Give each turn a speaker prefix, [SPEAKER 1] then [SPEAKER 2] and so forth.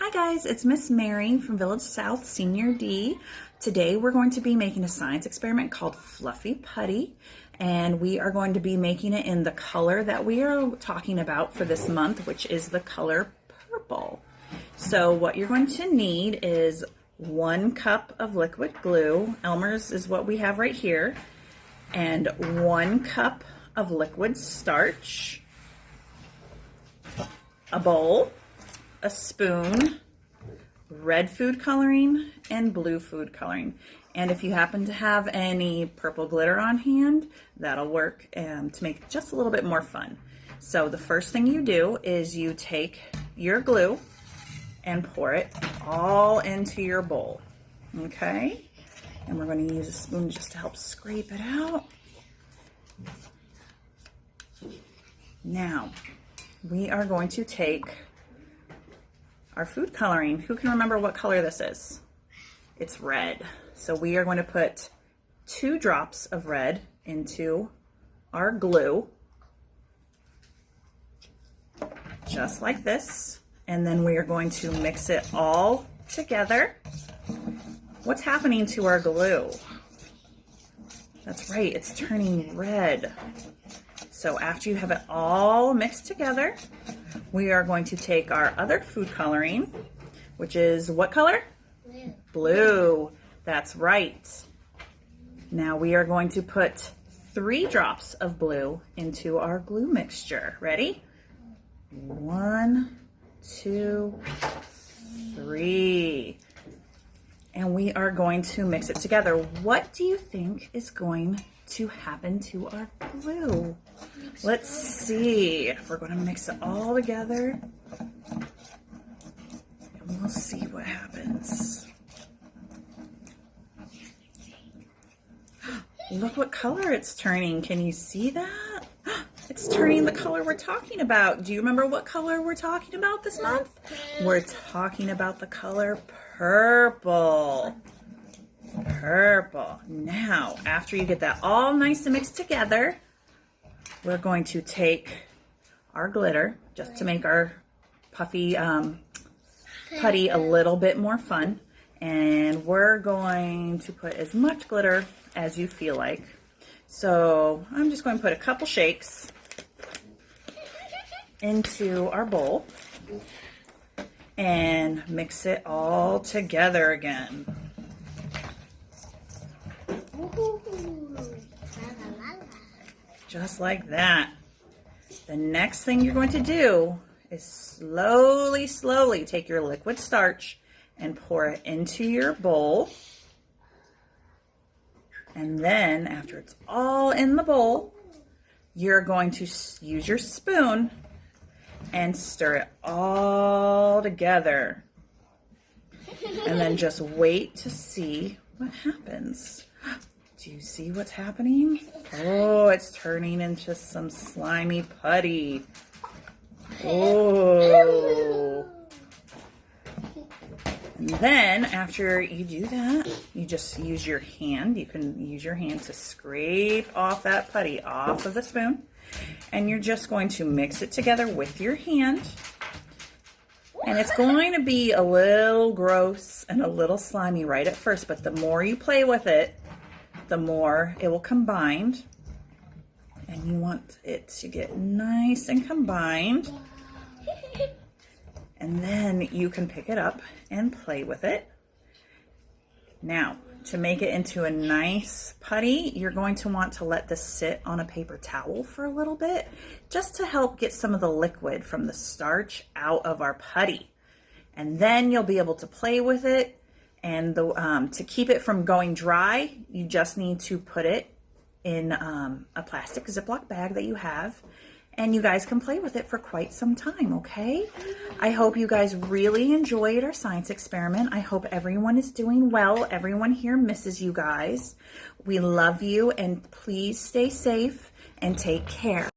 [SPEAKER 1] Hi guys, it's Miss Mary from Village South Senior D. Today we're going to be making a science experiment called Fluffy Putty, and we are going to be making it in the color that we are talking about for this month, which is the color purple. So what you're going to need is 1 cup of liquid glue. Elmer's is what we have right here, and 1 cup of liquid starch, a bowl, a spoon, red food coloring, and blue food coloring. And if you happen to have any purple glitter on hand, that'll work to make it just a little bit more fun. So the first thing you do is you take your glue and pour it all into your bowl, okay? And we're going to use a spoon just to help scrape it out. Now, we are going to take our food coloring. Who can remember what color this is? It's red. So we are going to put 2 drops of red into our glue, just like this. And then we are going to mix it all together. What's happening to our glue? That's right, it's turning red. So after you have it all mixed together, we are going to take our other food coloring, which is what color?
[SPEAKER 2] Blue.
[SPEAKER 1] Blue. That's right. Now we are going to put 3 drops of blue into our glue mixture. Ready? 1, 2, 3. And we are going to mix it together. What do you think is going to happen to our glue? Let's see. We're going to mix it all together and we'll see what happens. Look what color it's turning. Can you see that? It's turning the color we're talking about. Do you remember what color we're talking about this month? We're talking about the color purple. Purple. Now, after you get that all nice and mixed together, we're going to take our glitter just to make our puffy putty a little bit more fun. And we're going to put as much glitter as you feel like. So I'm just going to put a couple shakes into our bowl and mix it all together again. Just like that. The next thing you're going to do is slowly take your liquid starch and pour it into your bowl. And then after it's all in the bowl, you're going to use your spoon and stir it all together. And then just wait to see what happens. Do you see what's happening? Oh, it's turning into some slimy putty. Oh. And then after you do that, you just use your hand. You can use your hand to scrape off that putty off of the spoon. And you're just going to mix it together with your hand. And it's going to be a little gross and a little slimy right at first, but the more you play with it, the more it will combine. And you want it to get nice and combined. And then you can pick it up and play with it. Now, to make it into a nice putty, you're going to want to let this sit on a paper towel for a little bit, just to help get some of the liquid from the starch out of our putty. And then you'll be able to play with it. And to keep it from going dry, you just need to put it in a plastic Ziploc bag that you have. And you guys can play with it for quite some time, okay? I hope you guys really enjoyed our science experiment. I hope everyone is doing well. Everyone here misses you guys. We love you, and please stay safe and take care.